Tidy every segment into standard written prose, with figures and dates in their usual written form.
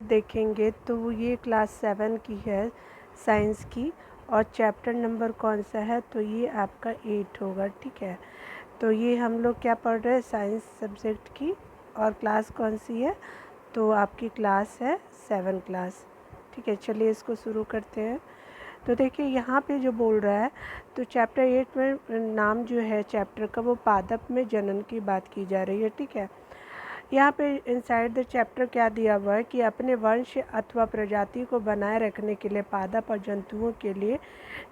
देखेंगे तो ये क्लास 7 की है साइंस की। और चैप्टर नंबर कौन सा है, तो ये आपका 8 होगा। ठीक है, तो ये हम लोग क्या पढ़ रहे हैं, साइंस सब्जेक्ट की। और क्लास कौन सी है, तो आपकी क्लास है 7 क्लास। ठीक है, चलिए इसको शुरू करते हैं। तो देखिए यहाँ पे जो बोल रहा है, तो चैप्टर 8 में नाम जो है चैप्टर का वो पादप में जनन की बात की जा रही है। ठीक है, यहाँ पे इनसाइड द चैप्टर क्या दिया हुआ है कि अपने वंश अथवा प्रजाति को बनाए रखने के लिए पादप और जंतुओं के लिए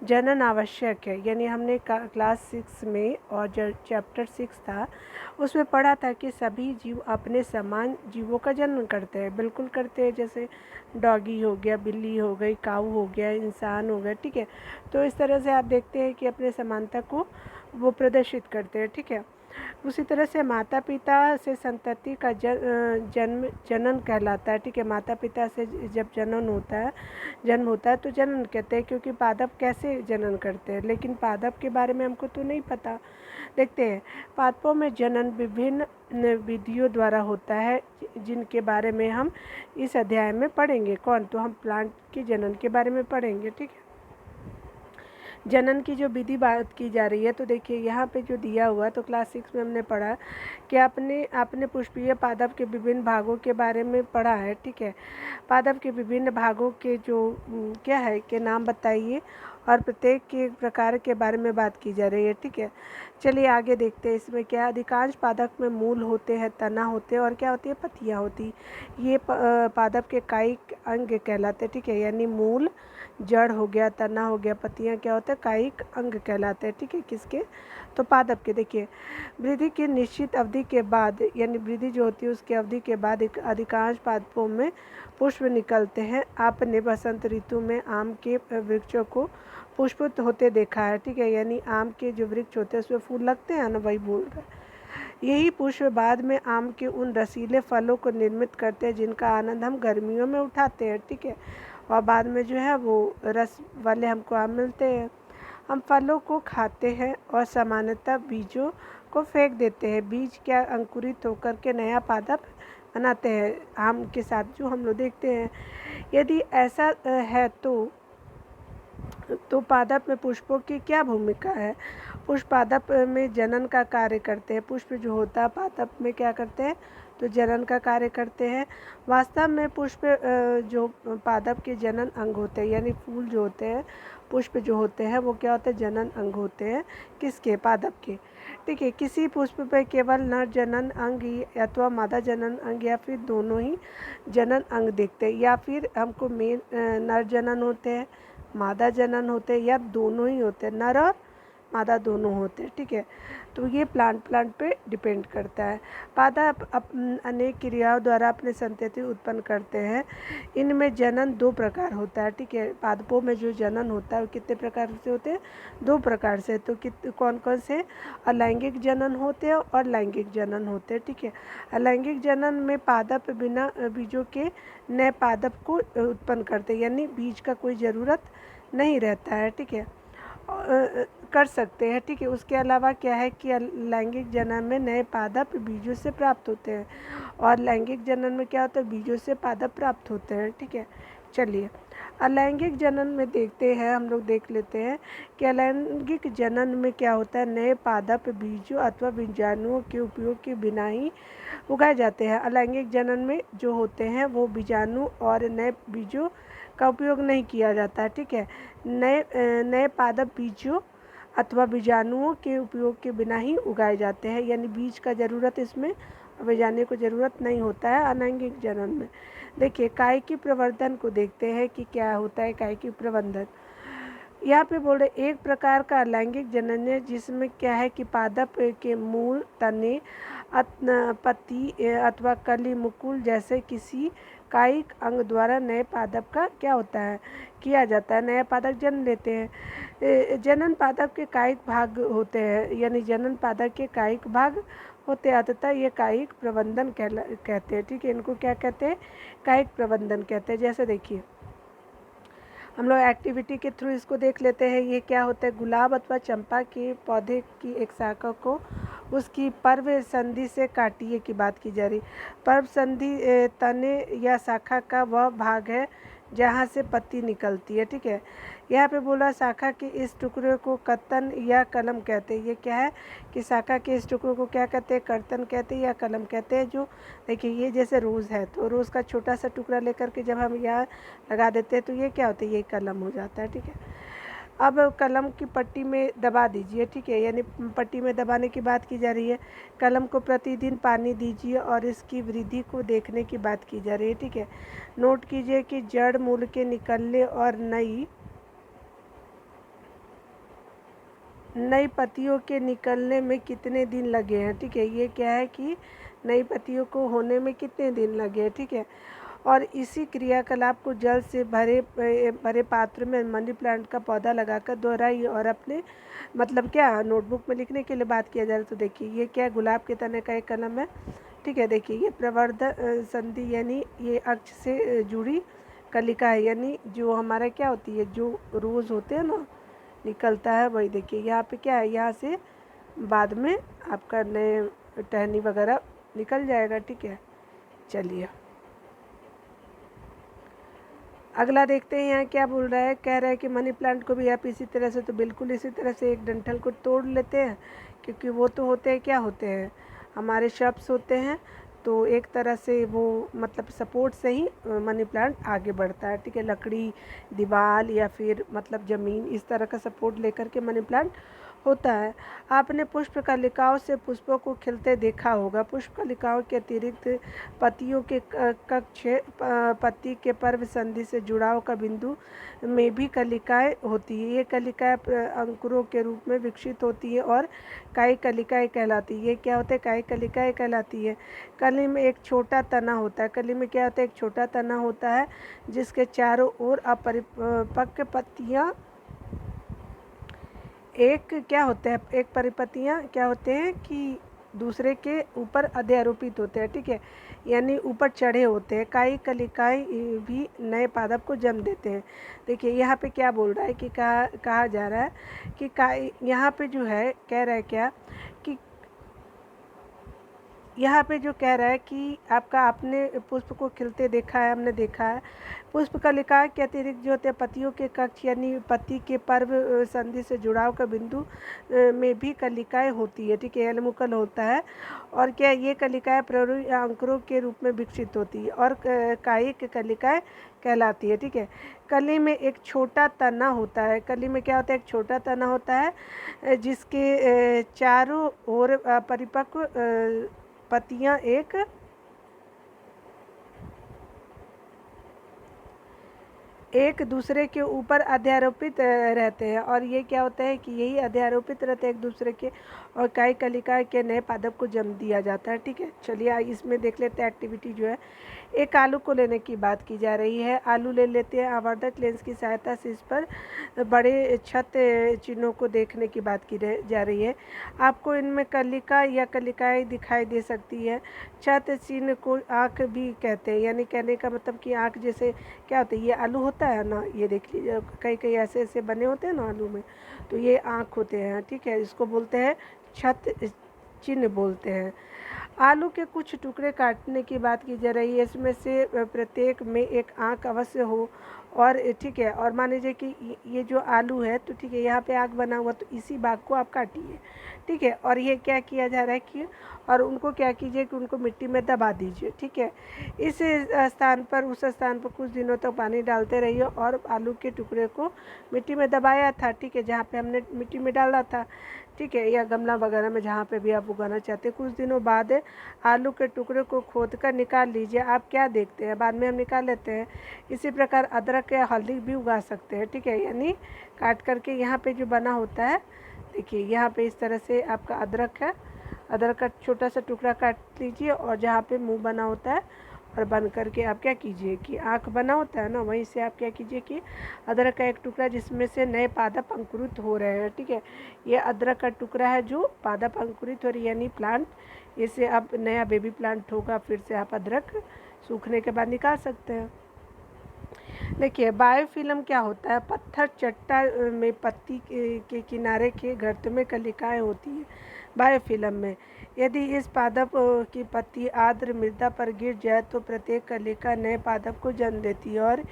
जनन आवश्यक है। यानी हमने क्लास 6 में और जो चैप्टर 6 था उसमें पढ़ा था कि सभी जीव अपने समान जीवों का जन्म करते हैं, बिल्कुल करते हैं। जैसे डॉगी हो गया, बिल्ली हो गई, काऊ हो गया, इंसान हो गया। ठीक है, तो इस तरह से आप देखते हैं कि अपने समानता को वो प्रदर्शित करते हैं। ठीक है, उसी तरह से माता पिता से संतति का जनन कहलाता है। ठीक है, माता पिता से जब जन्म होता है तो जनन कहते हैं, क्योंकि पादप कैसे जनन करते हैं। लेकिन पादप के बारे में हमको तो नहीं पता। देखते हैं, पादपों में जनन विभिन्न विधियों द्वारा होता है, जिनके बारे में हम इस अध्याय में पढ़ेंगे। कौन, तो हम प्लांट के जनन के बारे में पढ़ेंगे। ठीक है, जनन की जो विधि बात की जा रही है, तो देखिए यहाँ पे जो दिया हुआ है, तो क्लास 6 में हमने पढ़ा कि आपने पुष्पीय पादप के विभिन्न भागों के बारे में पढ़ा है। ठीक है, पादप के विभिन्न भागों के जो क्या है के नाम बताइए, और प्रत्येक के प्रकार के बारे में बात की जा रही है। ठीक है, चलिए आगे देखते हैं इसमें क्या। अधिकांश पादप में मूल होते हैं, तना होते हैं, और क्या होती है, पत्तियाँ होती। ये पादप के कायिक अंग कहलाते हैं। ठीक है, यानी मूल, जड़ हो गया, तना हो गया, पत्तियाँ क्या होता है, कायिक अंग कहलाते हैं। ठीक है, किसके, तो पादप के। देखिए, वृद्धि की निश्चित अवधि के बाद, यानी वृद्धि जो होती है उसकी अवधि के बाद अधिकांश पादपों में पुष्प निकलते हैं। आपने बसंत ऋतु में आम के वृक्षों को पुष्पित होते देखा है। ठीक है, यानी आम के जो वृक्ष होते हैं उसमें फूल लगते हैं ना, वही बोल रहे हैं। यही पुष्प बाद में आम के उन रसीले फलों को निर्मित करते हैं जिनका आनंद हम गर्मियों में उठाते हैं। ठीक है, और बाद में जो है वो रस वाले हमको आम मिलते हैं। हम फलों को खाते हैं और सामान्यतः बीजों को फेंक देते हैं। बीज क्या अंकुरित होकर के नया पादप बनाते हैं, आम के साथ जो हम लोग देखते हैं। यदि ऐसा है तो पादप में पुष्पों की क्या भूमिका है। पुष्प पादप में जनन का कार्य करते हैं। पुष्प जो होता है पादप में क्या करते हैं, तो जनन का कार्य करते हैं। वास्तव में पुष्प जो पादप के जनन अंग होते हैं, यानी फूल जो होते हैं, पुष्प जो होते हैं वो क्या होते हैं, जनन अंग होते हैं। किसके, पादप के। ठीक है, किसी पुष्प पर केवल नर जनन अंग अथवा मादा जनन अंग या फिर दोनों ही जनन अंग दिखते हैं, या फिर हमको मेन नर जनन होते हैं, मादा जनन होते हैं, या दोनों ही होते हैं, नर और मादा दोनों होते हैं। ठीक है, तो ये प्लांट पे डिपेंड करता है। पादप अनेक क्रियाओं द्वारा अपने संतति उत्पन्न करते हैं। इनमें जनन 2 प्रकार होता है। ठीक है, पादपों में जो जनन होता है वो कितने प्रकार से होते हैं, 2 प्रकार से। तो कौन कौन से, अलैंगिक जनन होते हैं और लैंगिक जनन होते हैं। ठीक है, अलैंगिक जनन में पादप बिना बीजों के नए पादप को उत्पन्न करते हैं, यानी बीज का कोई ज़रूरत नहीं रहता है। ठीक है, कर सकते हैं। ठीक है, उसके अलावा क्या है कि लैंगिक जनन में नए पादप बीजों से प्राप्त होते हैं, और लैंगिक जनन में क्या होता है, बीजों से पादप प्राप्त होते हैं। ठीक है, चलिए अलैंगिक जनन में देखते हैं, हम लोग देख लेते हैं कि अलैंगिक जनन में क्या होता है, नए पादप बीजों अथवा बीजाणुओं के उपयोग के बिना ही उगाए जाते हैं। अलैंगिक जनन में जो होते हैं वो बीजाणु और नए बीजों का उपयोग नहीं किया जाता है। ठीक है, नए पादप बीजों अथवा बीजाणुओं के उपयोग के बिना ही उगाए जाते हैं, यानी बीज का ज़रूरत इसमें बीजाणु को ज़रूरत नहीं होता है अलैंगिक जनन में। देखिए कायिकी प्रवर्धन को देखते हैं कि क्या होता है कायिकी प्रवर्धन। यहाँ पे बोल रहे एक प्रकार का अलैंगिक जनन है जिसमें क्या है कि पादप के मूल, तने, पत्ती अथवा कली, मुकुल जैसे किसी कायिक अंग द्वारा नए पादप का क्या होता है, किया जाता है, नया पादप जन्म लेते हैं। जनन पादप के कायिक भाग होते हैं, यानी जनन पादप के कायिक भाग होते हैं, अतः ये कायिक प्रबंधन कहते हैं। ठीक है, इनको क्या कहते हैं, कायिक प्रबंधन कहते हैं। जैसे देखिए हम लोग एक्टिविटी के थ्रू इसको देख लेते हैं। ये क्या होता है, गुलाब अथवा चंपा के पौधे की एक शाखा को उसकी पर्व संधि से काटिए की बात की जा रही। पर्व संधि तने या शाखा का वह भाग है जहाँ से पत्ती निकलती है, ठीक है। यहाँ पे बोला शाखा के इस टुकड़े को कर्तन या कलम कहते हैं। ये क्या है कि शाखा के इस टुकड़े को क्या कहते हैं, कर्तन कहते हैं या कलम कहते हैं। जो देखिए ये जैसे रोज़ है तो रोज़ का छोटा सा टुकड़ा लेकर के जब हम यहाँ लगा देते हैं तो ये क्या होता है, ये कलम हो जाता है, ठीक है। अब कलम की पट्टी में दबा दीजिए, ठीक है, यानी पट्टी में दबाने की बात की जा रही है। कलम को प्रतिदिन पानी दीजिए और इसकी वृद्धि को देखने की बात की जा रही है, ठीक है। नोट कीजिए कि जड़ मूल के निकलने और नई पत्तियों के निकलने में कितने दिन लगे हैं, ठीक है। ये क्या है कि नई पत्तियों को होने में कितने दिन लगे हैं, ठीक है। और इसी क्रियाकलाप को जल से भरे पात्र में मनी प्लांट का पौधा लगाकर दोहराइए और अपने मतलब क्या नोटबुक में लिखने के लिए बात किया जा रहा है। तो देखिए ये क्या है, गुलाब के तने का एक कलम है, ठीक है। देखिए ये प्रवर्धन संधि यानी ये अक्ष से जुड़ी कलिका है, यानी जो हमारा क्या होती है, जो रोज़ होते हैं ना निकलता है वही। देखिए यहाँ पे क्या है, यहाँ से बाद में आपका नए टहनी वगैरह निकल जाएगा, ठीक है। चलिए अगला देखते हैं यहाँ क्या बोल रहा है। कह रहा है कि मनी प्लांट को भी आप इसी तरह से, तो बिल्कुल इसी तरह से एक डंठल को तोड़ लेते हैं, क्योंकि वो तो होते हैं क्या होते हैं, हमारे शब्द होते हैं। तो एक तरह से वो मतलब सपोर्ट से ही मनी प्लांट आगे बढ़ता है, ठीक है। लकड़ी, दीवार या फिर मतलब ज़मीन, इस तरह का सपोर्ट लेकर के मनी प्लांट होता है। आपने पुष्प कलिकाओं से पुष्पों को खिलते देखा होगा। पुष्प कलिकाओं के अतिरिक्त पत्तियों के कक्ष पत्ती के पर्व संधि से जुड़ाव का बिंदु में भी कलिकाएं होती है। ये कलिकाएं अंकुरों के रूप में विकसित होती है और काई कलिकाएं कहलाती है। ये क्या होता है, काई कलिकाएं कहलाती है। कली में एक छोटा तना होता है। कली में क्या होता है, एक छोटा तना होता है जिसके चारों ओर अपरिपक्व पत्तियां एक क्या होते हैं, एक परिपतियाँ क्या होते हैं कि दूसरे के ऊपर अध्यारोपित होते हैं, ठीक है, यानी ऊपर चढ़े होते हैं। काई कलिकाएं भी नए पादप को जन्म देते हैं। देखिए यहाँ पे क्या बोल रहा है कि कहा जा रहा है कि काई, यहाँ पे जो है कह रहा है क्या कि यहाँ पे जो कह रहा है कि आपने पुष्प को खिलते देखा है, हमने देखा है। पुष्प कलिका के अतिरिक्त जो होते हैं पत्तियों के कक्ष यानी पत्ती के पर्व संधि से जुड़ाव का बिंदु में भी कलिकाएं होती है, ठीक है, यानी मुकल होता है। और क्या ये कलिकाएं प्रौढ़ या अंकुरों के रूप में विकसित होती है और कायिक कलिकाएं कहलाती है, ठीक है। कली में एक छोटा तना होता है। कली में क्या होता है, एक छोटा तना होता है जिसके चारों ओर परिपक्व पत्तियां एक दूसरे के ऊपर अध्यारोपित रहते हैं। और ये क्या होता है कि यही अध्यारोपित रहते हैं एक दूसरे के, और काई कलिका के नए पादप को जन्म दिया जाता है, ठीक है। चलिए इसमें देख लेते हैं एक्टिविटी जो है। एक आलू को लेने की बात की जा रही है। आलू ले लेते हैं। आवर्धक लेंस की सहायता से इस पर बड़े छत चिन्हों को देखने की बात की जा रही है। आपको इनमें कलिका या कलिकाएं दिखाई दे सकती है। छत चिन्ह को आँख भी कहते हैं, यानी कहने का मतलब कि आँख जैसे क्या होता है, ये आलू होता है ना, ये देख लीजिए कई कई ऐसे ऐसे बने होते हैं ना आलू में, तो ये आँख होते हैं, ठीक है। इसको बोलते हैं छत चिन्ह बोलते हैं। आलू के कुछ टुकड़े काटने की बात की जा रही है। इसमें से प्रत्येक में एक आँख अवश्य हो, और ठीक है। और मान लीजिए कि ये जो आलू है तो ठीक है, यहाँ पे आँख बना हुआ, तो इसी भाग को आप काटिए, ठीक है। और ये क्या किया जा रहा है कि और उनको क्या कीजिए कि उनको मिट्टी में दबा दीजिए, ठीक है। इस स्थान पर उस स्थान पर कुछ दिनों तक पानी डालते रहिए और आलू के टुकड़े को मिट्टी में दबाया था, ठीक है, जहाँ पे हमने मिट्टी में डाला था, ठीक है, या गमला वगैरह में जहाँ पे भी आप उगाना चाहते हैं। कुछ दिनों बाद आलू के टुकड़े को खोद कर निकाल लीजिए। आप क्या देखते हैं, बाद में हम निकाल लेते हैं। इसी प्रकार अदरक या हल्दी भी उगा सकते हैं, ठीक है, यानी काट करके यहाँ पे जो बना होता है, देखिए यहाँ पे इस तरह से आपका अदरक है। अदरक का छोटा सा टुकड़ा काट लीजिए और जहाँ पे मुंह बना होता है और बन करके आप क्या कीजिए कि आँख बना होता है ना, वहीं से आप क्या कीजिए कि अदरक का एक टुकड़ा जिसमें से नए पादप अंकुरित हो रहे हैं, ठीक है, ये अदरक का टुकड़ा है जो पादप अंकुरित हो रही है, यानी प्लांट, इससे अब नया बेबी प्लांट होगा। फिर से आप अदरक सूखने के बाद निकाल सकते हैं। देखिए बायोफिल्म क्या होता है, पत्थर चट्टा में पत्ती के किनारे के गर्त में कलिकाएं होती हैं बायोफिल्म में। यदि इस पादप की पत्ती आर्द्र मृदा पर गिर जाए तो प्रत्येक कलिका नए पादप को जन्म देती है, और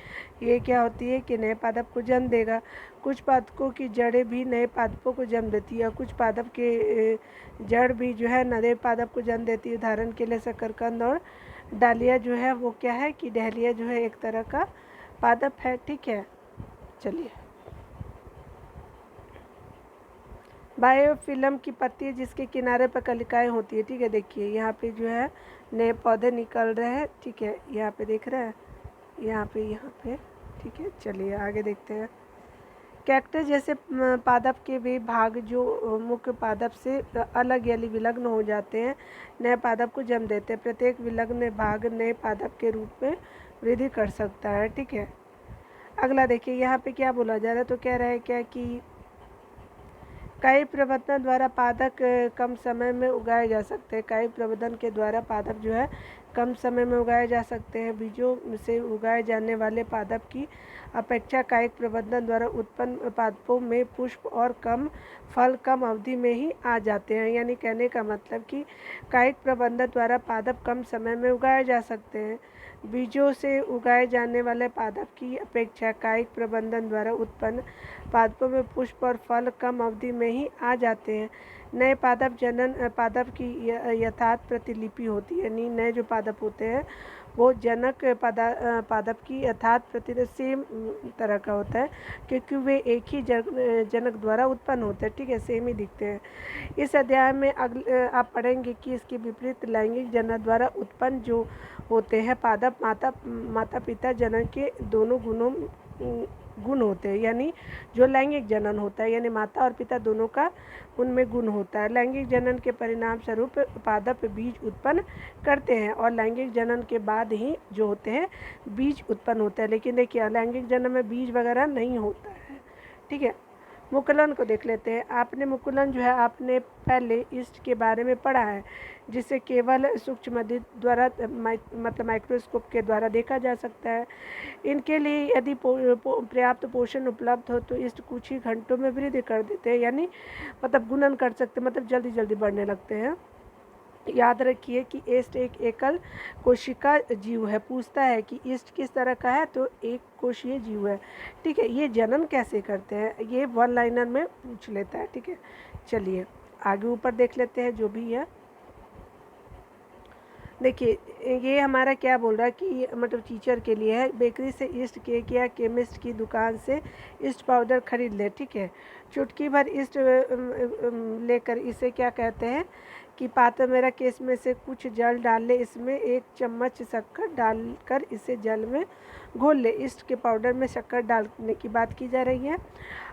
ये क्या होती है कि नए पादप को जन्म देगा। कुछ पादपों की जड़ें भी नए पादपों को जन्म देती है, कुछ पादप के जड़ भी जो है नए पादप को जन्म देती है। उदाहरण के लिए शकरकंद और डालिया जो है वो क्या है कि डहलिया जो है एक तरह का पादप है, ठीक है। चलिए, बायोफिल्म की पत्ती जिसके किनारे पर कलिकाएं होती है, ठीक है। देखिए यहाँ पे जो है नए पौधे निकल रहे हैं, ठीक है, यहाँ पे देख रहे हैं, यहाँ पे, ठीक है। चलिए आगे देखते हैं। कैक्टस जैसे पादप के वे भाग जो मुख्य पादप से अलग यानी विलग्न हो जाते हैं नए पादप को जन्म देते हैं। प्रत्येक विलग्न भाग नए पादप के रूप में वृद्धि कर सकता है, ठीक है। अगला देखिए, यहाँ पे क्या बोला जा रहा है, तो कह रहा है क्या कि कई प्रवर्तन द्वारा पादप कम समय में उगाए जा सकते हैं। कई प्रवर्तन के द्वारा पादप जो है कम समय में उगाए जा सकते हैं। बीजों से उगाए जाने वाले पादप की अपेक्षा कायिक प्रवर्तन द्वारा उत्पन्न पादपों में पुष्प और कम फल कम अवधि में ही आ जाते हैं। यानी कहने का मतलब कि कायिक प्रवर्तन द्वारा पादप कम समय में उगाए जा सकते हैं। बीजों से उगाए जाने वाले पादप की अपेक्षा कायिक प्रबंधन द्वारा उत्पन्न पादपों में पुष्प और फल कम अवधि में ही आ जाते हैं। नए पादप जनन पादप की यथार्थ प्रतिलिपि होती है, यानी नए जो पादप होते हैं वो जनक पादप की यथार्थ प्रति सेम तरह का होता है, क्योंकि वे एक ही जनक द्वारा उत्पन्न होते हैं, ठीक है, सेम ही दिखते हैं। इस अध्याय में आप पढ़ेंगे कि इसके विपरीत लैंगिक जनन द्वारा उत्पन्न जो होते हैं पादप माता पिता जनन के दोनों गुण होते हैं। यानी जो लैंगिक जनन होता है यानी माता और पिता दोनों का उनमें गुण होता है। लैंगिक जनन के परिणाम स्वरूप पादप बीज उत्पन्न करते हैं और लैंगिक जनन के बाद ही जो होते हैं बीज उत्पन्न होते हैं। लेकिन देखिए अलैंगिक जनन में बीज वगैरह नहीं होता है, ठीक है। मुकुलन को देख लेते हैं। आपने मुकुलन जो है आपने पहले ईस्ट के बारे में पढ़ा है, जिसे केवल सूक्ष्म द्वारा मतलब माइक्रोस्कोप के द्वारा देखा जा सकता है। इनके लिए यदि पर्याप्त पोषण उपलब्ध हो तो ईस्ट कुछ ही घंटों में वृद्धि कर देते हैं, यानी मतलब गुणन कर सकते, मतलब जल्दी जल्दी बढ़ने लगते हैं। याद रखिए कि ईस्ट एक एकल कोशिका जीव है। पूछता है कि ईस्ट किस तरह का है, तो एक कोशीय जीव है, ठीक है। ये जनन कैसे करते हैं ये वन लाइनर में पूछ लेता है, ठीक है। चलिए आगे ऊपर देख लेते हैं जो भी है। देखिए ये हमारा क्या बोल रहा है कि मतलब टीचर के लिए है। बेकरी से ईस्ट केक या केमिस्ट की दुकान से ईस्ट पाउडर खरीद ले, ठीक है। चुटकी भर ईस्ट लेकर इसे क्या कहते हैं कि पात्र मेरा केस में से कुछ जल डाल ले, इसमें 1 चम्मच शक्कर डालकर इसे जल में घोल ले। ईस्ट के पाउडर में शक्कर डालने की बात की जा रही है।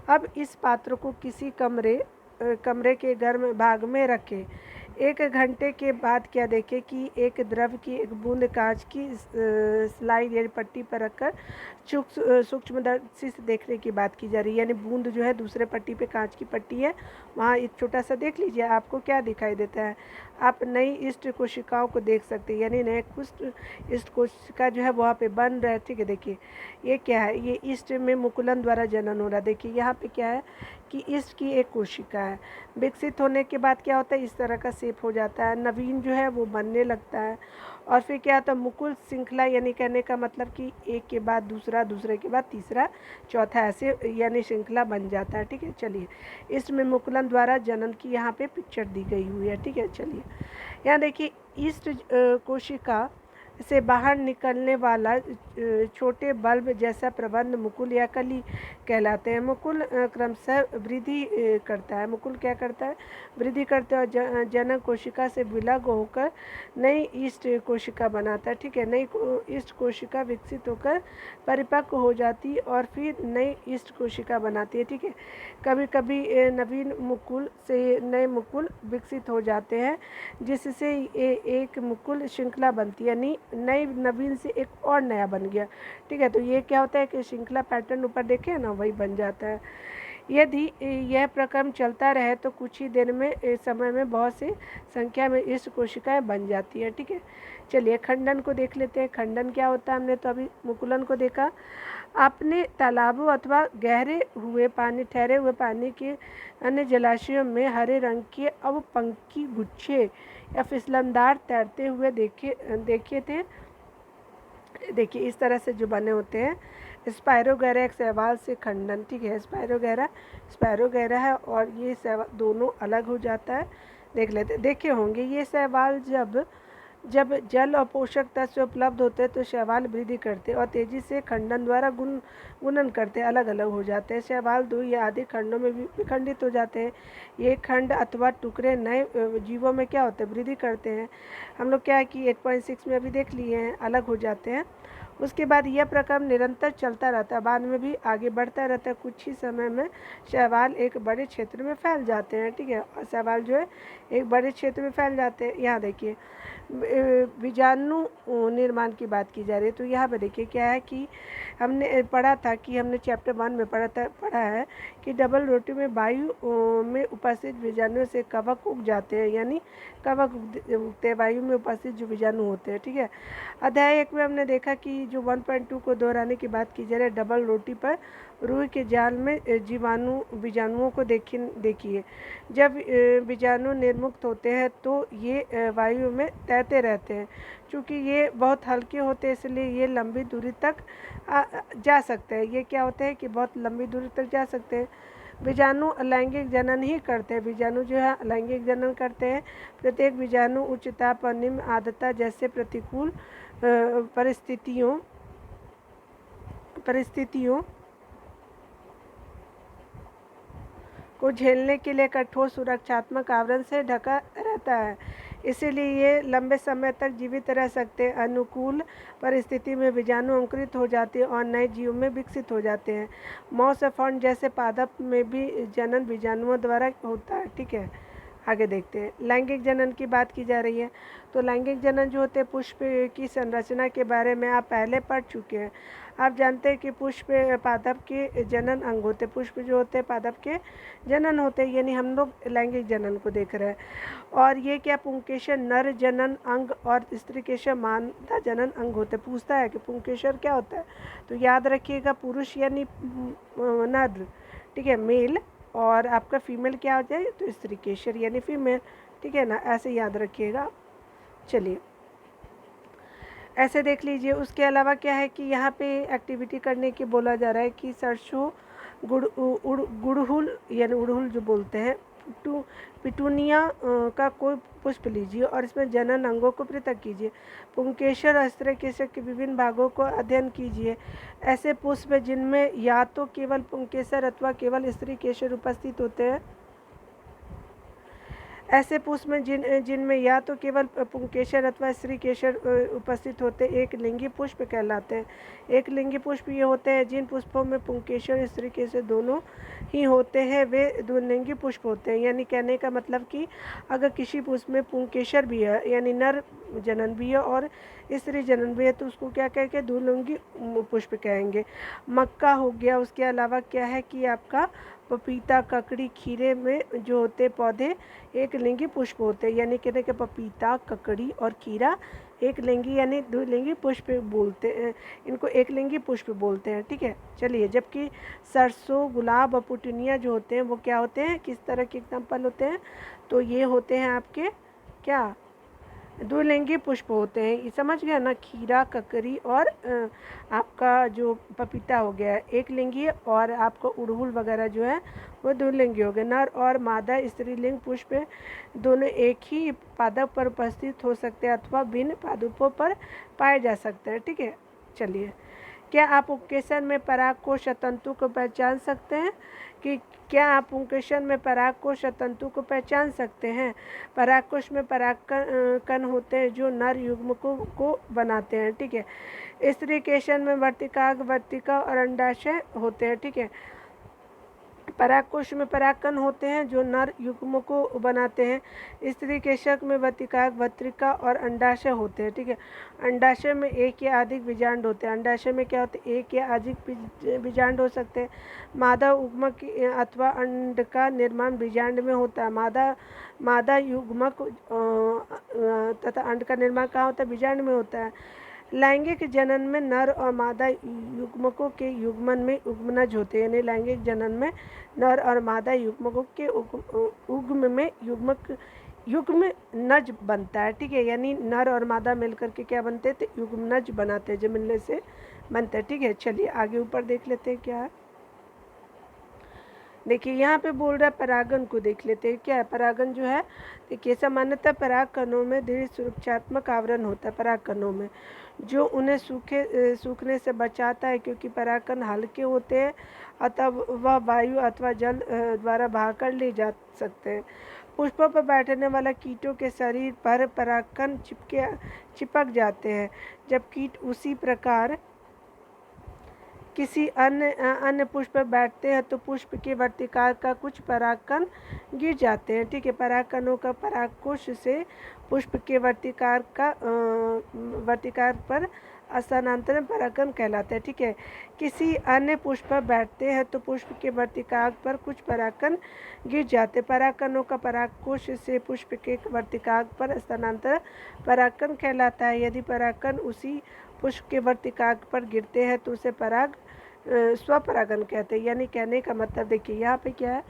अब इस पात्र को किसी कमरे के गर्म भाग में रखें। 1 घंटे के बाद क्या देखें कि एक द्रव की एक बूंद कांच की स्लाइड यानी पट्टी पर रखकर सूक्ष्मदर्शी से देखने की बात की जा रही है। यानी बूंद जो है दूसरे पट्टी पे कांच की पट्टी है, वहाँ एक छोटा सा देख लीजिए आपको क्या दिखाई देता है। आप नई ईस्ट कोशिकाओं को देख सकते हैं, यानी नए ईस्ट कोशिका जो है वहाँ पे बन रहा है, ठीक है। देखिए ये क्या है, ये ईस्ट में मुकुलन द्वारा जनन हो रहा है। देखिए यहाँ पे क्या है कि ईस्ट की एक कोशिका है, विकसित होने के बाद क्या होता है इस तरह का शेप हो जाता है, नवीन जो है वो बनने लगता है। और फिर क्या होता है मुकुल श्रृंखला, यानी कहने का मतलब कि एक के बाद दूसरा, दूसरे के बाद तीसरा, चौथा, ऐसे यानी श्रृंखला बन जाता है, ठीक है। चलिए इसमें मुकुलन द्वारा जनन की यहाँ पे पिक्चर दी गई हुई है, ठीक है। चलिए यहाँ देखिए ईस्ट कोशिका से बाहर निकलने वाला छोटे बल्ब जैसा प्रबंध मुकुल या कली कहलाते हैं। मुकुल क्रमशः वृद्धि करता है। मुकुल क्या करता है, वृद्धि करता है और जनक कोशिका से विलग होकर नई ईस्ट कोशिका बनाता है, ठीक है। नई ईस्ट कोशिका विकसित होकर परिपक्व हो जाती है और फिर नई ईस्ट कोशिका बनाती है, ठीक है। कभी कभी नवीन मुकुल से नए मुकुल विकसित हो जाते हैं, जिससे एक मुकुल श्रृंखला बनती है, यानी नई नवीन से एक और नया बन गया, ठीक है। तो ये क्या होता है कि श्रृंखला पैटर्न ऊपर देखे ना वही बन जाता है। यदि यह प्रक्रम चलता रहे तो कुछ ही दिन में समय में बहुत सी संख्या में इस कोशिकाएं बन जाती है। ठीक है, चलिए खंडन को देख लेते हैं। खंडन क्या होता है, हमने तो अभी मुकुलन को देखा। आपने तालाबों अथवा गहरे हुए पानी ठहरे हुए पानी के अन्य जलाशयों में हरे रंग के अवपंखी गुच्छे या फिसलनदार तैरते हुए देखे थे। देखिए इस तरह से जो बने होते हैं। स्पायरोगैरा एक शैवाल से खंडन। ठीक है, स्पायरोगैरा है और ये शैवाल दोनों अलग हो जाता है। देख लेते, देखे होंगे ये शैवाल जब जल और पोषक तत्व उपलब्ध होते हैं तो शैवाल वृद्धि करते हैं और तेजी से खंडन द्वारा गुणन करते हैं, अलग अलग हो जाते हैं। शैवाल दो या अधिक खंडों में विखंडित हो जाते हैं। ये खंड अथवा टुकड़े नए जीवों में क्या होते हैं, वृद्धि करते हैं। हम लोग क्या है कि 8.6 में अभी देख लिए हैं, अलग हो जाते हैं। उसके बाद यह प्रक्रम निरंतर चलता रहता है, बाद में भी आगे बढ़ता रहता है। कुछ ही समय में शैवाल एक बड़े क्षेत्र में फैल जाते हैं। ठीक है, और शैवाल जो है एक बड़े क्षेत्र में फैल जाते हैं। यहाँ देखिए बीजाणु निर्माण की बात की जा रही है, तो यहाँ पर देखिए क्या है कि हमने पढ़ा था कि हमने चैप्टर 1 में पढ़ा है कि डबल रोटी में वायु में उपस्थित बीजाणुओं से कवक उग जाते हैं, यानी कवक उगते हैं वायु में उपस्थित जो बीजाणु होते हैं। ठीक है, अध्याय 1 में हमने देखा कि जो 1.2 को दोहराने की बात की जा रही है, डबल रोटी पर रुई के जाल में बीजाणुओं को देखिए। जब बीजाणु निर्मुक्त होते हैं तो ये वायु में तैरते रहते हैं। चूँकि ये बहुत हल्के होते हैं इसलिए ये लंबी दूरी तक जा सकते हैं। ये क्या होते हैं कि बहुत लंबी दूरी तक जा सकते हैं। बीजाणु लैंगिक जनन ही करते हैं। बीजाणु जो है लैंगिक जनन करते हैं। प्रत्येक बीजाणु उच्च ताप और निम्न आर्द्रता जैसे प्रतिकूल परिस्थितियों को झेलने के लिए कठोर सुरक्षात्मक आवरण से ढका रहता है, इसीलिए ये लंबे समय तक जीवित रह सकते हैं। अनुकूल परिस्थिति में बीजाणु अंकुरित हो जाते हैं और नए जीव में विकसित हो जाते हैं। मॉस और फर्न जैसे पादप में भी जनन बीजाणुओं द्वारा होता है। ठीक है, आगे देखते हैं। लैंगिक जनन की बात की जा रही है, तो लैंगिक जनन जो होते हैं पुष्प की संरचना के बारे में आप पहले पढ़ चुके हैं। आप जानते हैं कि पुष्प पादप के जनन अंग होते हैं। पुष्प जो होते हैं पादप के जनन होते हैं, यानी हम लोग लैंगिक जनन को देख रहे हैं। और ये क्या पुंकेसर नर जनन अंग और स्त्रीकेसर मादा जनन अंग होते हैं। पूछता है कि पुंकेसर क्या होता है, तो याद रखिएगा पुरुष यानी नर, ठीक है, मेल, और आपका फीमेल क्या हो जाए तो स्त्रीकेसर यानी फीमेल। ठीक है ना, ऐसे याद रखिएगा। चलिए ऐसे देख लीजिए। उसके अलावा क्या है कि यहाँ पे एक्टिविटी करने की बोला जा रहा है कि सरसों गुड़हुल यानी उड़हुल जो बोलते हैं, पिटूनिया का कोई पुष्प लीजिए और इसमें जनन अंगों को पृथक कीजिए। पुंकेसर और स्त्रीकेसर के विभिन्न भागों को अध्ययन कीजिए। ऐसे पुष्प जिनमें या तो केवल पुंकेसर अथवा केवल स्त्रीकेसर उपस्थित होते हैं, ऐसे पुष्प में जिनमें या तो केवल पुंकेसर अथवा स्त्रीकेसर उपस्थित होते एक लिंगी पुष्प कहलाते हैं। एक लिंगी पुष्प ये होते हैं जिन पुष्पों में पुंकेसर और स्त्रीकेसर दोनों ही होते हैं, वे द्विलिंगी पुष्प होते हैं। यानी कहने का मतलब कि अगर किसी पुष्प में पुंकेसर भी है यानी नर जनन भी है और स्त्री जनन भी है तो उसको क्या कहेंगे, द्विलिंगी पुष्प कहेंगे। मक्का हो गया। उसके अलावा क्या है कि आपका पपीता, ककड़ी, खीरे में जो होते पौधे एक लिंगी पुष्प होते हैं। यानी कहने के पपीता, ककड़ी और खीरा एक लिंगी यानी द्विलिंगी पुष्प बोलते हैं, इनको एक लिंगी पुष्प बोलते हैं। ठीक है, चलिए। जबकि सरसों, गुलाब और पुटुनिया जो होते हैं वो क्या होते हैं, किस तरह के एग्जाम्पल होते हैं, तो ये होते हैं आपके क्या, द्विलिंगी पुष्प होते हैं। ये समझ गया ना। खीरा, ककड़ी और आपका जो पपीता हो गया एक लिंगी है, और आपको उड़हुल वगैरह जो है वो द्विलिंगी हो गए। नर और मादा स्त्रीलिंग पुष्प दोनों एक ही पादप पर उपस्थित हो सकते हैं अथवा भिन्न पादपों पर पाए जा सकते हैं। ठीक है, चलिए। क्या आप पुंकेसर में परागकोश तंतु को पहचान सकते हैं कि क्या आप पुंकेसर में परागकोश तंतु को पहचान सकते हैं? परागकोश में परागकण होते हैं जो नर युग्मकों को बनाते हैं। ठीक है, स्त्रीकेसर में वर्तिकाग्र, वर्तिका और अंडाशय होते हैं। ठीक है, परागकोश में परागकण होते हैं जो नर युग्म को बनाते हैं। स्त्री केशक में वर्तिकाक, भर्त्रिका और अंडाशय होते हैं, ठीक है। अंडाशय में एक या अधिक बीजांड होते हैं। अंडाशय में क्या होते हैं, एक या अधिक बीजांड हो सकते हैं। मादा उग्मक अथवा अंड का निर्माण बीजांड में होता है। मादा युग्मक तथा अंड का निर्माण कहाँ होता है, बीजांड में होता है। लैंगिक जनन में नर और मादा युग्मकों के युग्मन में उग्मनज होते हैं, यानी लैंगिक जनन में नर और मादा युग्मकों के उग्म में युग्मनज बनता है, ठीक है। यानी नर और मादा मिलकर के क्या बनते हैं, तो युग्मनज बनाते हैं, जो मिलने से बनता है, ठीक है। चलिए आगे ऊपर देख लेते हैं क्या है। देखिए यहाँ पे बोल रहा है परागन को देख लेते हैं क्या है। परागन जो है देखिए, सामान्यतः पराग कणों में दृढ़ सुरक्षात्मक आवरण होता है पराग कणों में, जो उन्हें सूखने से बचाता है, क्योंकि परागकण हल्के होते हैं अतः वह वायु अथवा जल द्वारा बहाकर ले जा सकते हैं। पुष्पों पर बैठने वाला कीटों के शरीर पर परागकण चिपक जाते हैं। जब कीट उसी प्रकार किसी अन्य पुष्प पर बैठते हैं तो पुष्प के वर्तिकार का कुछ परागकण गिर जाते हैं, ठीक है। परागकणों का परागकोश से पुष्प के वर्तिकार पर स्थानांतरण परागकण कहलाता है, ठीक है। किसी अन्य पुष्प पर बैठते हैं तो पुष्प के वर्तिकार पर कुछ परागकण गिर जाते हैं। परागकणों का परागकोश से पुष्प के वर्तिकार पर स्थानांतरण परागकण कहलाता है। यदि परागकण उसी पुष्प के वर्तिकार पर गिरते हैं तो उसे स्वपरागन कहते हैं। यानी कहने का मतलब देखिए यहाँ पे क्या है,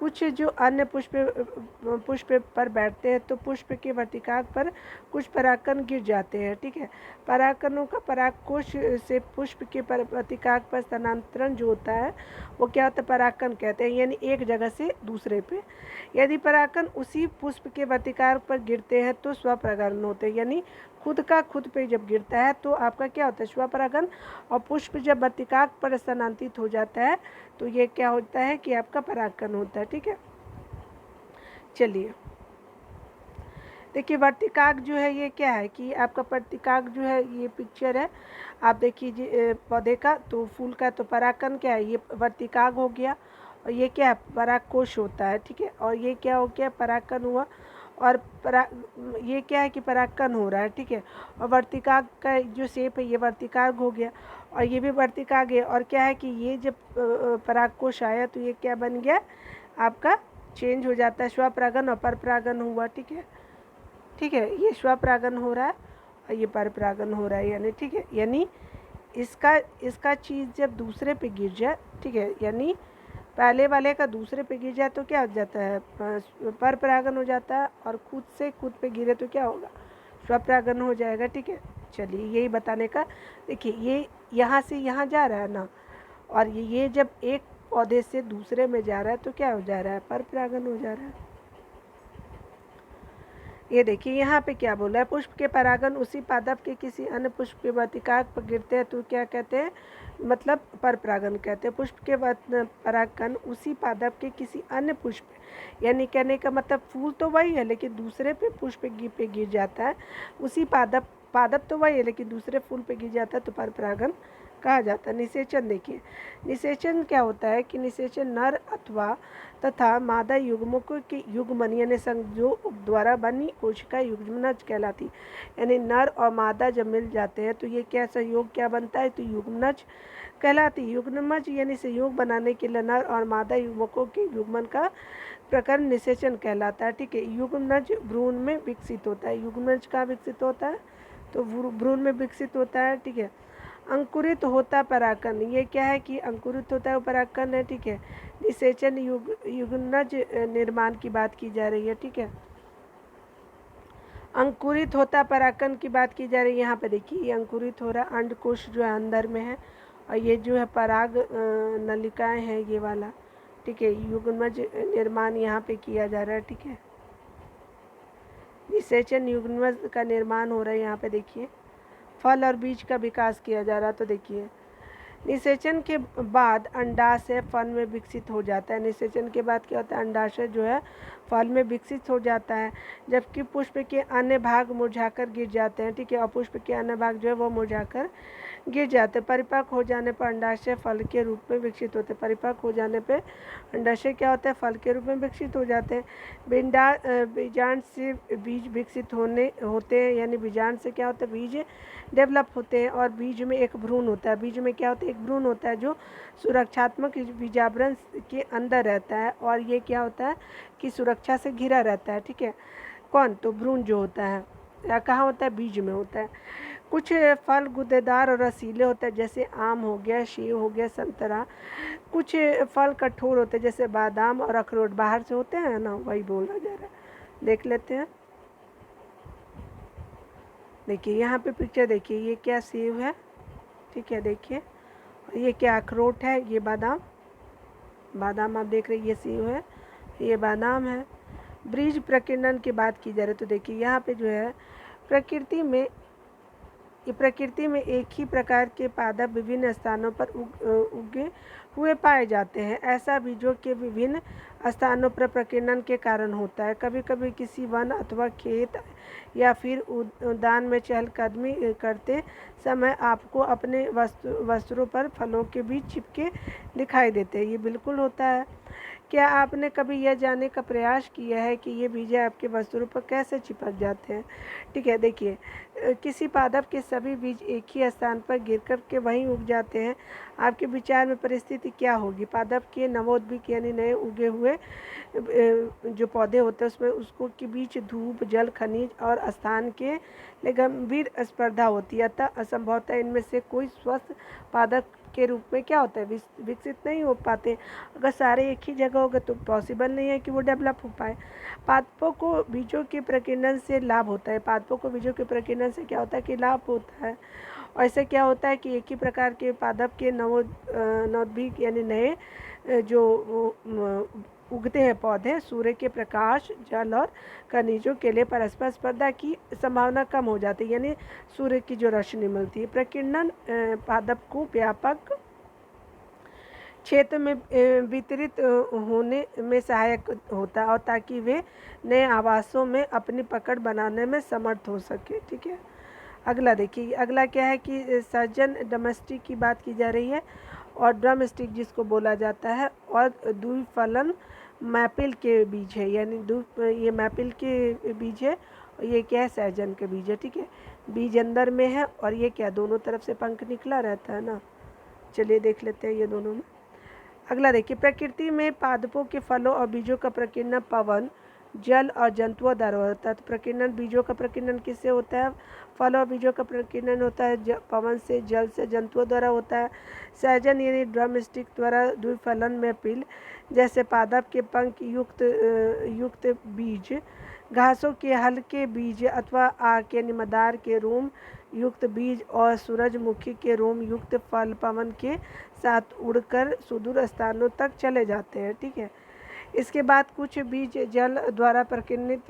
कुछ जो अन्य पुष्प पर बैठते हैं तो पुष्प के वर्तिकार पर कुछ परागकण गिर जाते हैं, ठीक है। परागकणों का परागकोश से पुष्प के वर्तिकार पर स्थानांतरण जो होता है वो क्या होता है, परागकण कहते हैं, यानी एक जगह से दूसरे पे। यदि परागकण उसी पुष्प के वर्तिकार पर गिरते हैं तो स्वपरागन होते हैं, यानी खुद का खुद पे जब गिरता है तो आपका क्या होता है, स्वपरागन। और पुष्प जब वर्तिकाक पर स्थानांतरित हो जाता है तो ये क्या होता है कि आपका परागकण होता है, ठीक है। चलिए देखिए, वर्तिकाक जो है ये क्या है कि आपका वर्तिकाक जो है ये पिक्चर है, आप देखिए पौधे का, तो फूल का, तो परागकण क्या है, ये वर्तिकाक हो गया, और ये क्या है, परागकोश होता है, ठीक है। और ये क्या हो गया, परागकण हुआ, और ये क्या है कि परागकण हो रहा है, ठीक है। और वर्तिकाक का जो शेप है ये वर्तिकाक हो गया, और ये भी वर्तिकाक है। और क्या है कि ये जब परागकोश आया तो ये क्या बन गया, आपका चेंज हो जाता है, स्वपरागन और परपरागन हुआ, ठीक है, ठीक है। ये स्वपरागन हो रहा है और ये परपरागन हो रहा है, यानी ठीक है, यानी इसका चीज़ जब दूसरे पे गिर जाए, ठीक है, यानी पहले वाले का दूसरे पे गिर जाए तो क्या हो जाता है, परपरागन हो जाता है, और खुद से खुद पे गिरे तो क्या होगा, स्वपरागन हो जाएगा, ठीक है। चलिए यही बताने का, देखिए ये यहाँ से यहाँ जा रहा है ना, और ये जब एक पौधे से दूसरे में जा रहा है तो क्या हो जा रहा है, परपरागन हो जा रहा है। ये देखिए यहाँ पे क्या बोला है, पुष्प के परागन उसी पादप के किसी अन्य पुष्प के वर्तिकाक पर गिरते हैं तो क्या कहते हैं, मतलब परपरागन कहते हैं। पुष्प के परागकण उसी पादप के किसी अन्य पुष्प, यानी कहने का मतलब फूल तो वही है लेकिन दूसरे पे पुष्प पे गिर जाता है, उसी पादप तो वही है लेकिन दूसरे फूल पे गिर जाता है तो परपरागन कहा जाता है। निषेचन देखिए, निषेचन क्या होता है कि निषेचन नर अथवा तथा मादा युग्मकों के युग्मन यानी संयोग द्वारा बनी कोशिका युग्मनज कहलाती, यानी नर और मादा जब मिल जाते हैं तो ये क्या संयोग क्या बनता है, तो युग्मनज कहलाती। युग्मनज यानी संयोग बनाने के लिए नर और मादा युग्मकों के युग्मन का प्रकरण निषेचन कहलाता है, ठीक है। युग्मनज भ्रूण में विकसित होता है, युग्मनज कहाँ विकसित होता है, तो भ्रूण में विकसित होता है, ठीक है। अंकुरित होता परागकण, ये क्या है कि अंकुरित होता है परागकण है, ठीक है। निषेचन युग्मनज निर्माण की बात की जा रही है, ठीक है। अंकुरित होता परागकण की बात की जा रही है, यहाँ पे देखिए ये अंकुरित हो रहा है, अंडकोश जो है अंदर में है, और ये जो है पराग नलिकाएं हैं ये वाला, ठीक है। युग्मनज निर्माण यहाँ पे किया जा रहा है, ठीक है। निषेचन युग्मनज का निर्माण हो रहा है, यहाँ पे देखिए फल और बीज का विकास किया जा रहा है, तो देखिए निषेचन के बाद अंडाशय फल में विकसित हो जाता है। निषेचन के बाद क्या होता है, अंडाशय जो है फल में विकसित हो जाता है, जबकि पुष्प के अन्य भाग मुरझाकर गिर जाते हैं। ठीक है, और पुष्प के अन्य भाग जो है वो मुरझाकर गिर जाते हैं। परिपक्व हो जाने पर अंडाशय फल के रूप में विकसित होते हैं। परिपक्व हो जाने पे अंडाशय क्या होता है, फल के रूप में विकसित हो जाते हैं। बीजांड से बीज विकसित होते हैं, यानी बीजांड से क्या होता है, बीज डेवलप होते हैं। और बीज में एक भ्रूण होता है। बीज में क्या होता है, एक भ्रूण होता है जो सुरक्षात्मक बीजावरण के अंदर रहता है, और ये क्या होता है कि सुरक्षा से घिरा रहता है। ठीक है, कौन, तो भ्रूण जो होता है या कहाँ होता है, बीज में होता है। कुछ फल गूदेदार और रसीले होते हैं, जैसे आम हो गया, सेब हो गया, संतरा। कुछ फल कठोर होते हैं, जैसे बादाम और अखरोट बाहर से होते हैं ना, वही बोला जा रहा है। देख लेते हैं। देखिए यहाँ पे पिक्चर देखिए, ये क्या सेब है, ठीक है, देखिए, ये क्या अखरोट है, ये बादाम, बादाम आप देख रहे हैं, ये सेब है, ये बादाम है। बीज प्रकीर्णन की बात की जा रही है, तो देखिए यहाँ पे जो है प्रकृति में एक ही प्रकार के पादप विभिन्न स्थानों पर उगे हुए पाए जाते हैं। ऐसा बीजों के विभिन्न स्थानों पर प्रकीर्णन के कारण होता है। कभी कभी किसी वन अथवा खेत या फिर उद्यान में चहलकदमी करते समय आपको अपने वस्त्रों पर फलों के बीज चिपके दिखाई देते हैं। ये बिल्कुल होता है। क्या आपने कभी यह जानने का प्रयास किया है कि ये बीज आपके वस्त्रों पर कैसे चिपक जाते हैं? ठीक है, देखिए, किसी पादप के सभी बीज एक ही स्थान पर गिर कर के वहीं उग जाते हैं। आपके विचार में परिस्थिति क्या होगी? पादप के नवोद्भिक यानी नए उगे हुए जो पौधे होते हैं उसमें उसको के बीच धूप, जल, खनिज और स्थान के लिए गंभीर स्पर्धा होती है। अतः असंभवतः इनमें से कोई स्वस्थ पादप के रूप में क्या होता है, विकसित नहीं हो पाते। अगर सारे एक ही जगह होंगे तो पॉसिबल नहीं है कि वो डेवलप हो पाए। पादपों को बीजों के प्रकीर्णन से लाभ होता है। पादपों को बीजों के प्रकीर्णन से क्या होता है कि लाभ होता है। और ऐसे क्या होता है कि एक ही प्रकार के पादप के नवोद्भिक यानी नए जो उगते हैं पौधे सूर्य के प्रकाश, जल और खनिजों के लिए परस्पर स्पर्धा की संभावना कम हो जाती है, यानी सूर्य की जो रोशनी मिलती है। प्रकीर्णन पादप को व्यापक क्षेत्र में वितरित होने में सहायक होता है, और ताकि वे नए आवासों में अपनी पकड़ बनाने में समर्थ हो सके। ठीक है, अगला देखिए, अगला क्या है कि सर्जन डोमेस्टिक की बात की जा रही है, और ड्रमस्टिक जिसको बोला जाता है, और द्विफलन मैपिल के बीज है, यानी ये मैपिल के बीज है, और ये क्या है, सहजन के बीज है। ठीक है, बीज अंदर में है, और ये क्या, दोनों तरफ से पंख निकला रहता है ना। चलिए देख लेते हैं ये दोनों में। अगला देखिए, प्रकृति में पादपों के फलों और बीजों का प्रकीर्णन पवन, जल और जंतुओं द्वारा होता है। तो प्रकीर्णन, बीजों का प्रकीर्णन किससे होता है? फल और बीजों का प्रकीर्णन होता है पवन से, जल से, जंतुओं द्वारा होता है। सहजन यानी ड्रमस्टिक द्वारा द्विफलन में पिल, जैसे पादप के पंख युक्त बीज, घासों के हल्के बीज अथवा आक यानी मदार के रोम युक्त बीज, और सूरजमुखी के रोम युक्त फल पवन के साथ उड़कर सुदूर स्थानों तक चले जाते हैं। ठीक है, इसके बाद कुछ बीज जल द्वारा प्रकीर्णित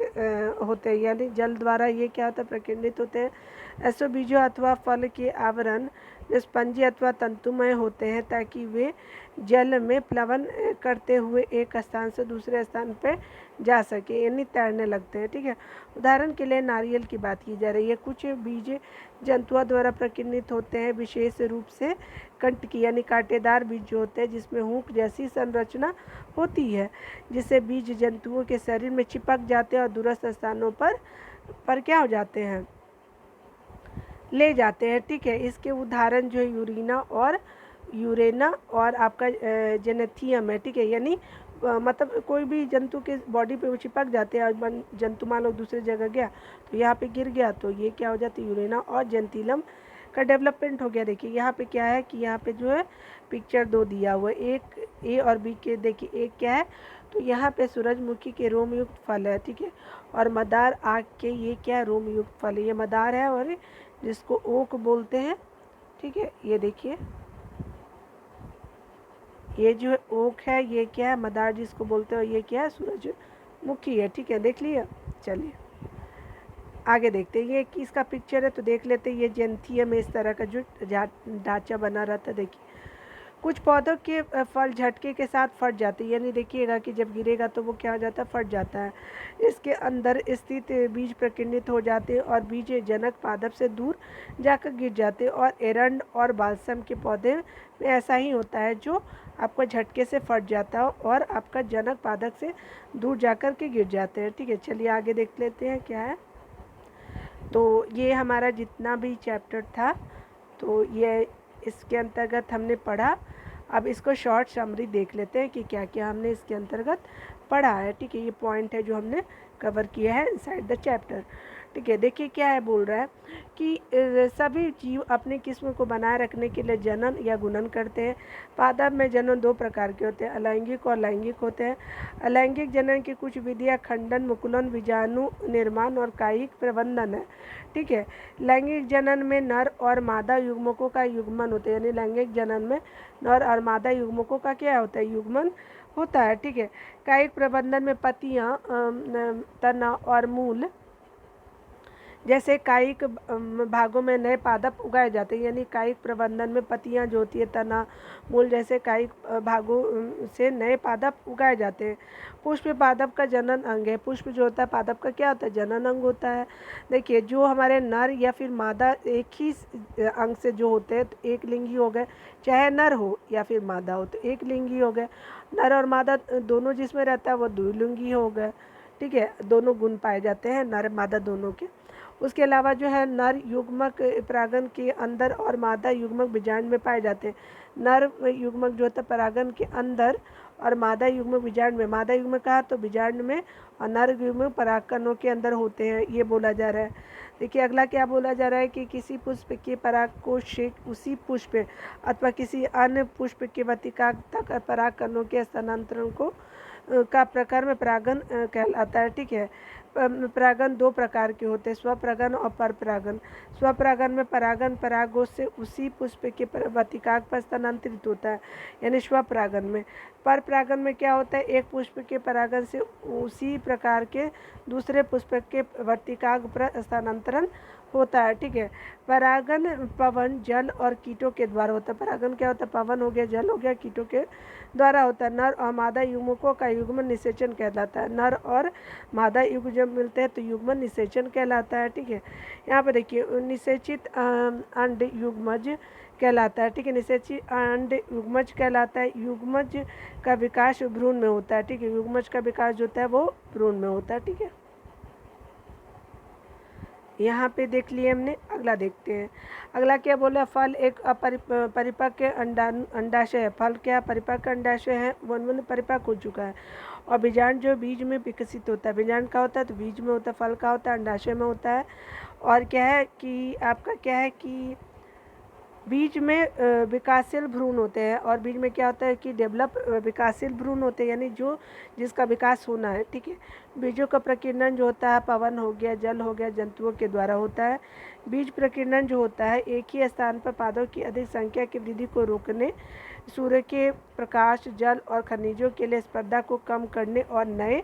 होते हैं, यानी जल द्वारा ये क्या होता है, प्रकीर्णित होते हैं। ऐसे बीजों अथवा फल के आवरण स्पंजी अथवा तंतुमय होते हैं, ताकि वे जल में प्लवन करते हुए एक स्थान से दूसरे स्थान पर जा सके, यानी तैरने लगते हैं। ठीक है, उदाहरण के लिए नारियल की बात की जा रही है। कुछ बीज जंतुओं द्वारा प्रकीर्णित होते हैं, विशेष रूप से कंटकी यानी कांटेदार बीज जो होते हैं, जिसमें हुक जैसी संरचना होती है, जिससे बीज जंतुओं के शरीर में चिपक जाते हैं और दूरस्थ स्थानों पर क्या हो जाते हैं, ले जाते हैं। ठीक है, इसके उदाहरण जो है यूरेना और आपका जेनेथियम है। ठीक है, यानी मतलब कोई भी जंतु के बॉडी पे वो चिपक जाते हैं, और जंतु मान लो दूसरी जगह गया तो यहाँ पे गिर गया, तो ये क्या हो जाती है, यूरेना और जेनेथियम का डेवलपमेंट हो गया। देखिए यहाँ पे क्या है कि यहाँ पे जो है पिक्चर दो दिया हुआ है, एक ए और बी के। देखिए एक क्या है, तो यहाँ पे सूरजमुखी के रोम युक्त फल है। ठीक है, और मदार आग के ये क्या, रोम युक्त फल है, ये मदार है, और जिसको ओक बोलते हैं। ठीक है, ये देखिए ये जो है ओक है, ये क्या है, मदार जिसको बोलते हैं, ये क्या है, सूरजमुखी है। ठीक है, देख लिया। चलिए आगे देखते हैं, ये किसका पिक्चर है, तो देख लेते हैं। ये जेनेथियम में इस तरह का जो ढांचा बना रहता है, देखिए कुछ पौधों के फल झटके के साथ फट जाते हैं, यानी देखिएगा कि जब गिरेगा तो वो क्या हो जाता है, फट जाता है। इसके अंदर स्थित बीज प्रकीर्णित हो जाते हैं और बीज जनक पादप से दूर जाकर गिर जाते हैं। और एरंड और बालसम के पौधे में ऐसा ही होता है, जो आपको झटके से फट जाता है और आपका जनक पादप से दूर जाकर के गिर जाते हैं। ठीक है, चलिए आगे देख लेते हैं क्या है। तो ये हमारा जितना भी चैप्टर था, तो ये इसके अंतर्गत हमने पढ़ा। अब इसको शॉर्ट समरी देख लेते हैं कि क्या क्या हमने इसके अंतर्गत पढ़ा है। ठीक है, ये पॉइंट है जो हमने कवर किया है इनसाइड द चैप्टर। ठीक है, देखिए क्या है, बोल रहा है कि सभी जीव अपने किस्म को बनाए रखने के लिए जनन या गुणन करते हैं। पादप में जनन दो प्रकार के होते हैं, अलैंगिक और लैंगिक होते हैं। अलैंगिक जनन की कुछ विधियाँ खंडन, मुकुलन, बीजाणु निर्माण और कायिक प्रबंधन है। ठीक है, लैंगिक जनन में नर और मादा युग्मकों का युग्मन होता है, यानी लैंगिक जनन में नर और मादा युग्मकों का क्या होता है, युग्मन होता है। ठीक है, कायिक प्रबंधन में पत्तियाँ, तना और मूल जैसे कायिक भागों में नए पादप उगाए जाते हैं, यानी कायिक प्रबंधन में पत्तियां जो होती है, तना, मूल जैसे कायिक भागों से नए पादप उगाए जाते हैं। पुष्प पादप का जनन अंग है। पुष्प जो होता है पादप का क्या होता है, जनन अंग होता है। देखिए, जो हमारे नर या फिर मादा एक ही अंग से जो होते हैं, तो एक लिंगी हो गए, चाहे नर हो या फिर मादा हो तो एक लिंगी हो गए। नर और मादा दोनों जिसमें रहता है वो द्विलिंगी हो गए। ठीक है, दोनों गुण पाए जाते हैं नर मादा दोनों के। उसके अलावा जो है नर युग्मक परागन के अंदर और मादा युग्मक बीजांड में पाए जाते हैं। नर युग्मक जो होता है परागन के अंदर और मादा युग्मक बीजांड में। मादा युग्मक कहा तो बीजांड में, और नर युग्मक परागकणों के अंदर होते हैं, ये बोला जा रहा है। देखिए अगला क्या बोला जा रहा है कि किसी पुष्प के परागकोश से उसी पुष्प अथवा किसी अन्य पुष्प के वर्तिका तक परागकणों के स्थानांतरण को का प्रकार में परागन कहलाता है। ठीक है, परागन दो प्रकार के होते हैं, स्वपरागन और परपरागन। स्वपरागन में परागन परागों से उसी पुष्प के वर्तिकाक पर स्थानांतरित होता है, यानी स्वपरागन में। परपरागन में क्या होता है, एक पुष्प के परागन से उसी प्रकार के दूसरे पुष्प के वर्तिकाक पर स्थानांतरण होता है। ठीक है, परागन पवन, जल और कीटों के द्वारा होता है। परागन क्या होता है, पवन हो गया, जल हो गया, कीटों के द्वारा होता है। नर और मादा युग्मकों का युग्मन निषेचन कहलाता है। नर और मादा युग्म जब मिलते हैं तो युग्मन निषेचन कहलाता है। ठीक है, यहाँ पर देखिए निषेचित अंड युग्मज कहलाता है। ठीक है, निषेचित अंड युग्मज कहलाता है। युग्मज का विकास भ्रूण में होता है। ठीक है, युग्मज का विकास जो होता है वो भ्रूण में होता है। ठीक है, यहाँ पे देख लिए हमने। अगला देखते हैं, अगला क्या बोला, फल एक परिपक्व अंडाशय है। फल क्या परिपक्व अंडाशय है, वन परिपक्व हो चुका है। और बीजांड जो बीज में विकसित होता है, बीजांड का होता है तो बीज में होता है, फल का होता है अंडाशय में होता है। और क्या है कि आपका क्या है कि बीज में विकासशील भ्रूण होते हैं, और बीज में क्या होता है कि डेवलप विकासशील भ्रूण होते हैं, यानी जो जिसका विकास होना है। ठीक है, बीजों का प्रकीर्णन जो होता है पवन हो गया, जल हो गया, जंतुओं के द्वारा होता है। बीज प्रकीर्णन जो होता है एक ही स्थान पर पादों की अधिक संख्या की वृद्धि को रोकने, सूर्य के प्रकाश, जल और खनिजों के लिए स्पर्धा को कम करने और नए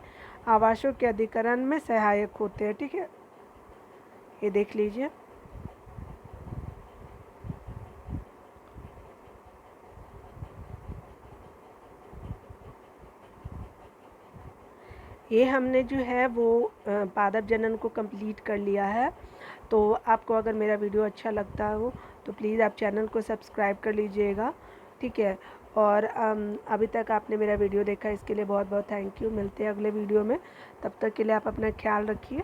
आवासों के अधिकरण में सहायक होते हैं। ठीक है, ये देख लीजिए। ये हमने जो है वो पादप जनन को कंप्लीट कर लिया है। तो आपको अगर मेरा वीडियो अच्छा लगता हो तो प्लीज़ आप चैनल को सब्सक्राइब कर लीजिएगा। ठीक है, और अभी तक आपने मेरा वीडियो देखा इसके लिए बहुत बहुत थैंक यू। मिलते हैं अगले वीडियो में, तब तक के लिए आप अपना ख्याल रखिए।